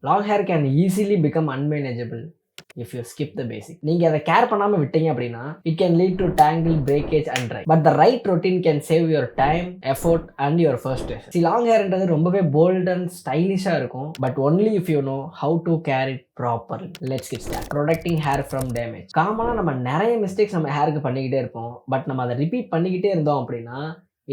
Long hair can easily become unmanageable if you skip the basic. நீங்க அதை care பண்ணாம விட்டீங்க அப்படின்னா it can lead to tangle, breakage and dry. But the right routine can save your time, effort and your frustration. See, long hair என்றது ரொம்பவே bold and stylish இருக்கும், but only if you know how to care it properly. Let's get started. Protecting hair from damage. காமனா நம்ம நிறைய mistakes நம்ம ஹேருக்கு பண்ணிக்கிட்டே இருப்போம், பட் நம்ம அதை ரிப்பீட் பண்ணிக்கிட்டே இருந்தோம் அப்படின்னா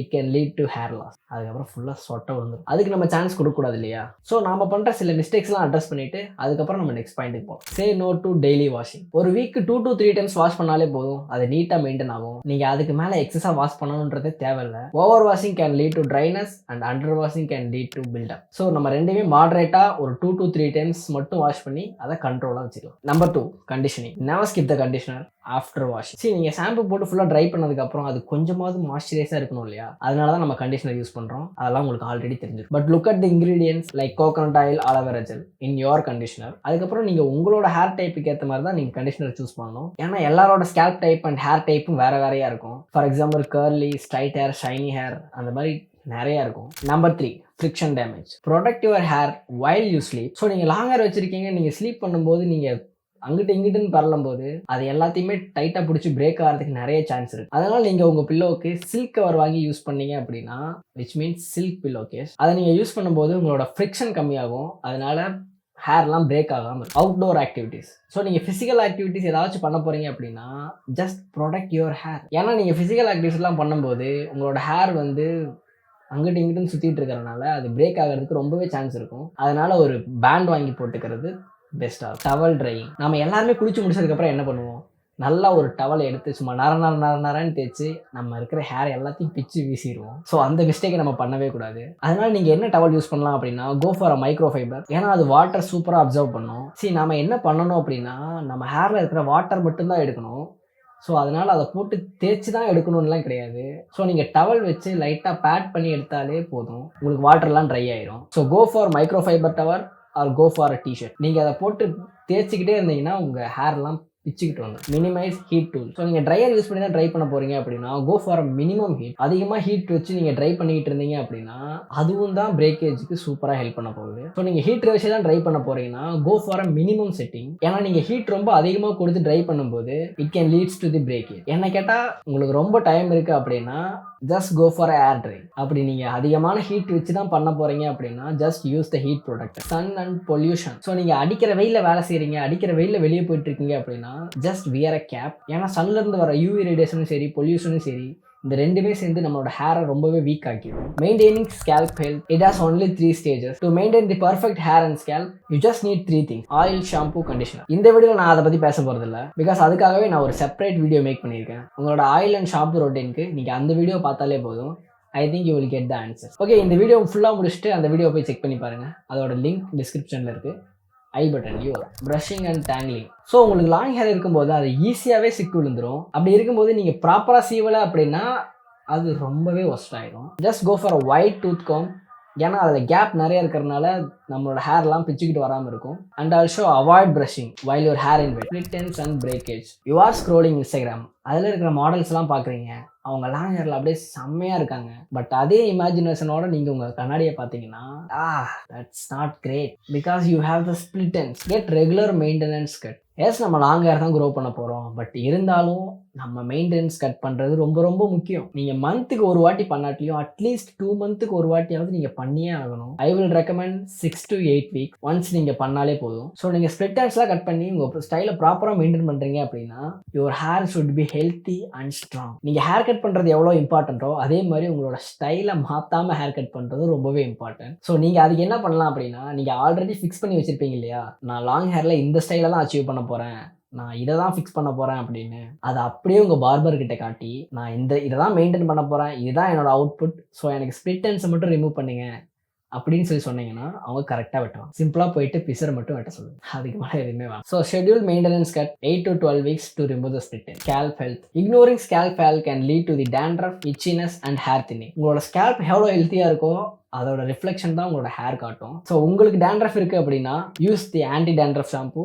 it can lead to hair loss. அதுக்கப்புறம் ஃபுல்லாக சொட்டை வந்துடும். அதுக்கு நம்ம சான்ஸ் கொடுக்கக்கூடாது இல்லையா? ஸோ நாம பண்ணுற சில மிஸ்டேக்ஸ்லாம் அட்ரஸ் பண்ணிட்டு அதுக்கப்புறம் நம்ம நெக்ஸ்ட் பாயிண்ட்டுக்கு போகலாம். Say no to daily washing. ஒரு வீக்கு 2 to 3 டைம்ஸ் வாஷ் பண்ணாலே போதும், அது நீட்டாக மெயின்டைன் ஆகும். நீங்கள் அதுக்கு மேலே எக்ஸஸாக வாஷ் பண்ணணுன்றதே தேவையில்லை. Over washing can lead to dryness and under washing can lead to buildup. So நம்ம ரெண்டுமே மாடரேட்டாக ஒரு 2 to 3 டைம்ஸ் மட்டும் வாஷ் பண்ணி அதை கண்ட்ரோலாக வச்சுக்கலாம். Number 2, conditioning. Never skip the conditioner after washing. சரி, நீங்கள் ஷாம்பு போட்டு ஃபுல்லாக ட்ரை பண்ணதுக்கப்புறம் அது கொஞ்சமாவது மாய்ஸ்சரைஸாக இருக்கணும் இல்லையா? அதனால தான் நம்ம கண்டிஷனர் யூஸ் பண்ணுறோம். அதெல்லாம் உங்களுக்கு ஆல்ரெடி தெரிஞ்சிருக்கும். But look at the ingredients like coconut oil, aloe vera gel in your conditioner. அதுக்கப்புறம் நீங்கள் உங்களோட ஹேர் டைப்புக்கு ஏற்ற மாதிரி தான் நீங்கள் கண்டிஷனர் சூஸ் பண்ணணும். ஏன்னா எல்லாரோட ஸ்கேல்ப் டைப் அண்ட் ஹேர் டைப்பும் வேற வேறையாக இருக்கும். For example curly, straight hair, shiny hair, அந்த மாதிரி நிறையா இருக்கும். Number 3, friction damage. Protect your hair while you sleep. So நீங்கள் லாங் ஹேர் வச்சிருக்கீங்க, நீங்கள் ஸ்லீப் பண்ணும்போது நீங்கள் அங்கிட்ட இங்கிட்டுன்னு பரலும்போது அது எல்லாத்தையுமே டைட்டாக பிடிச்சி பிரேக் ஆகிறதுக்கு நிறைய சான்ஸ் இருக்குது. அதனால் நீங்கள் உங்கள் பில்லோவுக்கு சில்க் கவர் வாங்கி யூஸ் பண்ணீங்க அப்படின்னா, which means silk pillow case, அதை நீங்கள் யூஸ் பண்ணும்போது உங்களோட ஃப்ரிக்ஷன் கம்மியாகும். அதனால ஹேர்லாம் பிரேக் ஆகாமல். Outdoor activities. ஸோ நீங்கள் ஃபிசிக்கல் ஆக்டிவிட்டீஸ் ஏதாச்சும் பண்ண போகிறீங்க அப்படின்னா ஜஸ்ட் ப்ரொடெக்ட் யுவர் ஹேர். ஏன்னா நீங்கள் ஃபிசிக்கல் ஆக்டிவிட்டிஸ்லாம் பண்ணும்போது உங்களோட ஹேர் வந்து அங்கிட்டு இங்கிட்டுன்னு சுற்றிட்டு இருக்கிறதுனால அது பிரேக் ஆகிறதுக்கு ரொம்பவே சான்ஸ் இருக்கும். அதனால் ஒரு பேண்ட் வாங்கி போட்டுக்கிறது பெஸ்ட்டாக. Towel drying. நம்ம எல்லாருமே குளிச்சு முடிச்சதுக்கப்புறம் என்ன பண்ணுவோம்? நல்லா ஒரு டவலை எடுத்து சும்மா நரன்னு தேய்ச்சி நம்ம இருக்கிற ஹேர் எல்லாத்தையும் பிச்சு வீசிடுவோம். ஸோ அந்த மிஸ்டேக்கை நம்ம பண்ணவே கூடாது. அதனால நீங்கள் என்ன டவல் யூஸ் பண்ணலாம் அப்படின்னா go for a micro fiber. ஏன்னா அது வாட்டர் சூப்பராக அப்சர்வ் பண்ணும். சரி, நம்ம என்ன பண்ணணும் அப்படின்னா நம்ம ஹேரில் இருக்கிற வாட்டர் மட்டும்தான் எடுக்கணும். ஸோ அதனால் அதை போட்டு தேய்ச்சி தான் எடுக்கணும்லாம் கிடையாது. ஸோ நீங்கள் டவல் வச்சு லைட்டாக பேட் பண்ணி எடுத்தாலே போதும், உங்களுக்கு வாட்டர்லாம் ட்ரை ஆயிரும். So go for micro fiber towel or go for a T shirt. நீங்கள் அதை போட்டு தேய்ச்சிக்கிட்டே இருந்தீங்கன்னா உங்கள் ஹேர்லாம் பிச்சுக்கிட்டு வந்து. Minimise heat tool. ஸோ நீங்கள் ட்ரையர் யூஸ் பண்ணி தான் ட்ரை பண்ண போகிறீங்க அப்படின்னா go for a minimum heat. அதிகமாக ஹீட் வச்சு நீங்கள் ட்ரை பண்ணிக்கிட்டு இருந்தீங்க அப்படின்னா அதுவும் தான் பிரேக்கேஜுக்கு சூப்பராக ஹெல்ப் பண்ண போகுது. ஸோ நீங்கள் ஹீட் வச்சு தான் ட்ரை பண்ண போகிறீங்கன்னா go for a minimum setting. ஏன்னா நீங்கள் ஹீட் ரொம்ப அதிகமாக கொடுத்து ட்ரை பண்ணும்போது it can leads to the breakage. என்ன கேட்டால் உங்களுக்கு ரொம்ப டைம் இருக்குது அப்படின்னா just go for air dry. அப்படி நீங்கள் அதிகமான ஹீட் வச்சு தான் பண்ண போகிறீங்க அப்படின்னா just use the heat product. Sun and pollution. So நீங்கள் அடிக்கிற வெயிலில் வேலை செய்கிறீங்க, அடிக்கிற வெயிலில் வெளியே போயிட்டு இருக்கீங்க அப்படின்னா ஜஸ்ட் வியர் அ கேப். ஏன்னா சன்லேருந்து வர யூவி ரேடியேஷனும் சரி, பொல்யூஷனும் சரி, இந்த ரெண்டுமே சேர்ந்து நம்மளோட ஹேரை ரொம்பவே வீக் ஆக்கிடும். Maintaining scalp health. It has only 3 stages. To maintain the perfect hair and scalp you just need 3 things: oil, shampoo, conditioner. இந்த வீடியோவில் நான் அதை பற்றி பேச போகிறதில்ல, பிகாஸ் அதுக்காகவே நான் ஒரு செப்பரேட் வீடியோ மேக் பண்ணியிருக்கேன். உங்களோட ஆயில் அண்ட் ஷாம்பு ரொட்டீனுக்கு நீங்கள் அந்த வீடியோ பார்த்தாலே போதும். I think you will get the answer. Okay, இந்த வீடியோ ஃபுல்லாக முடிச்சுட்டு அந்த வீடியோ போய் செக் பண்ணி பாருங்கள். அதோட லிங்க் டிஸ்கிரிப்ஷனில் இருக்குது. ஐ பட்டன்லையும் வரும். Brushing and dangling. ஸோ உங்களுக்கு லாங் ஹேர் இருக்கும்போது அது ஈஸியாகவே சிக்கு விழுந்துடும். அப்படி இருக்கும்போது நீங்கள் ப்ராப்பராக சீவலை அப்படின்னா அது ரொம்பவே ஒஸ்ட் ஆகிடும். Just go for a wide tooth comb. ஏன்னா அதில் கேப் நிறைய இருக்கிறதுனால நம்மளோட ஹேர்லாம் பிச்சுக்கிட்டு வராமல் இருக்கும். And also avoid brushing while your hair in wet. Split ends and breakage. You are scrolling Instagram. அதில் இருக்கிற மாடல்ஸ்லாம் பார்க்குறீங்க, அவங்க லாங் ஹேரில் அப்படியே செம்மையாக இருக்காங்க. பட் அதே இமேஜினேஷனோட நீங்கள் உங்கள் கண்ணாடியை பார்த்தீங்கன்னா that's not great because you have the split ends. Get regular maintenance cut. Yes, நம்ம லாங் ஹேர் தான் க்ரோ பண்ண போகிறோம், பட் இருந்தாலும் நம்ம மெயின்டெனன்ஸ் கட் பண்ணுறது ரொம்ப ரொம்ப முக்கியம். நீங்கள் மந்த்துக்கு ஒரு வாட்டி பண்ணாட்டியும் அட்லீஸ்ட் 2 மந்த்துக்கு ஒரு வாட்டியாவது நீங்கள் பண்ணியே ஆகணும். I will recommend 6 to 8 week once நீங்கள் பண்ணாலே போதும். ஸோ நீங்கள் ஸ்ப்ளிட் ஹேர்ஸ்லாம் கட் பண்ணி உங்கள் ஸ்டைலை ப்ராப்பராக மெயின்டைன் பண்ணுறீங்க அப்படின்னா your hair should be healthy and strong. நீங்கள் ஹேர் கட் பண்ணுறது எவ்வளோ இம்பார்ட்டண்ட்டோ அதே மாதிரி உங்களோட ஸ்டைலை மாற்றாமல் ஹேர் கட் பண்ணுறது ரொம்பவே இம்பார்ட்டன்ட். ஸோ நீங்கள் அதுக்கு என்ன பண்ணலாம் அப்படின்னா, நீங்கள் ஆல்ரெடி ஃபிக்ஸ் பண்ணி வச்சுருப்பீங்க இல்லையா, நான் லாங் ஹேரில் இந்த ஸ்டைலை தான் அச்சீவ் பண்ண போகிறேன், நான் இதை தான் ஃபிக்ஸ் பண்ண போகிறேன் அப்படின்னு, அதை அப்படியே உங்கள் பார்பர் கிட்ட காட்டி நான் இதை தான் மெயின்டைன் பண்ண போகிறேன், இதுதான் என்னோட அவுட்புட், ஸோ எனக்கு ஸ்ப்ளிட் எண்ட்ஸை மட்டும் ரிமூவ் பண்ணுங்க அப்படின்னு சொல்லி சொன்னீங்கன்னா அவங்க கரெக்டாக வெட்டுவாங்க. சிம்பிளாக போயிட்டு பிசரை மட்டும் வெட்ட சொல்லுங்க, அதுக்கு மேலே எதுவுமே வேணும். So schedule maintenance cut 8 to 12 weeks to remove the split end. Scalp health. Ignoring scalp hair can lead to the dandruff, itchiness and hair thinning. உங்களோட ஸ்கேல்ப் எவ்வளோ ஹெல்த்தியாக இருக்கோ அதோட ரிஃப்ளெக்ஷன் தான் உங்களோட ஹேர் காட்டும். ஸோ உங்களுக்கு டேண்ட்ரஃப் இருக்குது அப்படின்னா use the anti dandruff shampoo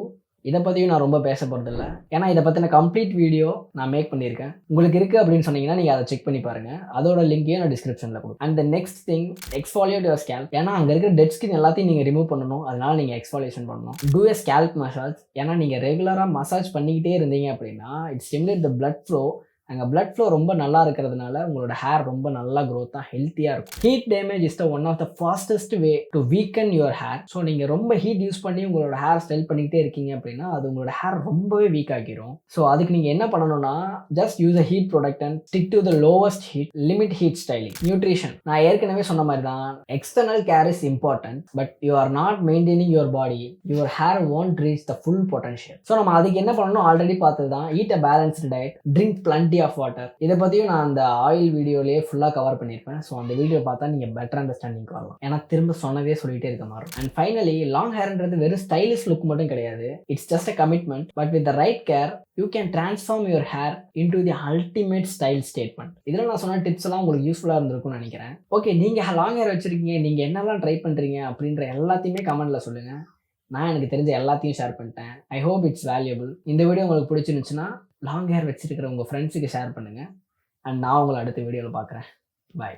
இதை பற்றியும் நான் ரொம்ப பேச போகிறதில்ல, ஏன்னா இதை பற்றின கம்ப்ளீட் வீடியோ நான் மேக் பண்ணியிருக்கேன். உங்களுக்கு இருக்குது அப்படின்னு சொன்னீங்கன்னா நீங்கள் அதை செக் பண்ணி பாருங்கள். அதோட லிங்கையும் நான் டிஸ்கிரிப்ஷனில் கொடுப்பேன். And the next thing, exfoliate your scalp. ஏன்னா அங்கே இருக்கிற டெட் ஸ்கின் எல்லாத்தையும் நீங்கள் ரிமூவ் பண்ணணும். அதனால நீங்கள் எக்ஸ்ஃபாலியேஷன் பண்ணணும். டூ எ ஸ்கேல்ப் மசாஜ். ஏன்னா நீங்கள் ரெகுலராக மசாஜ் பண்ணிக்கிட்டே இருந்தீங்க அப்படின்னா it stimulate the blood flow. அங்கே பிளட் ஃப்ளோ ரொம்ப நல்லா இருக்கிறதுனால உங்களோட ஹேர் ரொம்ப நல்லா க்ரோத்தாக ஹெல்த்தியாக இருக்கும். Heat damage is the one of the fastest way to weaken your hair. So நீங்கள் ரொம்ப ஹீட் யூஸ் பண்ணி உங்களோட ஹேர் ஸ்டைல் பண்ணிக்கிட்டே இருக்கீங்க அப்படின்னா அது உங்களோட ஹேர் ரொம்பவே வீக் ஆகிரும். ஸோ அதுக்கு நீங்கள் என்ன பண்ணணும்னா just use a heat product and stick to the lowest heat, limit heat styling. Nutrition, நான் ஏற்கனவே சொன்ன மாதிரி தான், external care is important, but you are not maintaining your body, your hair won't reach the full potential. So நம்ம அதுக்கு என்ன பண்ணணும் already பார்த்தது தான். Eat a balanced diet, drink plenty of water. இதை பற்றியும் நான் அந்த ஆயில் வீடியோலேயே ஃபுல்லாக கவர் பண்ணியிருப்பேன். ஸோ அந்த வீடியோ பார்த்தா நீங்கள் பெட்டர் அண்டர்ஸ்டாண்டிங் வரலாம். ஏன்னா திரும்ப சொன்னதே சொல்லிகிட்டே இருக்க மாதிரி. அண்ட் ஃபைனலி, லாங் ஹேர்ன்றது வெறும் ஸ்டைலிஷ் லுக் மட்டும் கிடையாது. It's just a commitment, but with the right care you can transform your hair into the ultimate style statement. இதில் நான் சொன்ன டிப்ஸ் எல்லாம் உங்களுக்கு யூஸ்ஃபுல்லாக இருந்திருக்கும்னு நினைக்கிறேன். ஓகே, நீங்கள் லாங் ஹேர் வச்சிருக்கீங்க, நீங்கள் என்னெல்லாம் ட்ரை பண்ணுறீங்க அப்படின்ற எல்லாத்தையுமே கமெண்ட்டில் சொல்லுங்கள். நான் எனக்கு தெரிஞ்ச எல்லாத்தையும் ஷேர் பண்ணிட்டேன். I hope it's valuable. இந்த வீடியோ உங்களுக்கு பிடிச்சிருந்துச்சுன்னா லாங் ஹேர் வச்சிருக்கிற உங்கள் ஃப்ரெண்ட்ஸுக்கு ஷேர் பண்ணுங்கள். அண்ட் நான் உங்களை அடுத்த வீடியோவில் பார்க்குறேன். பாய்.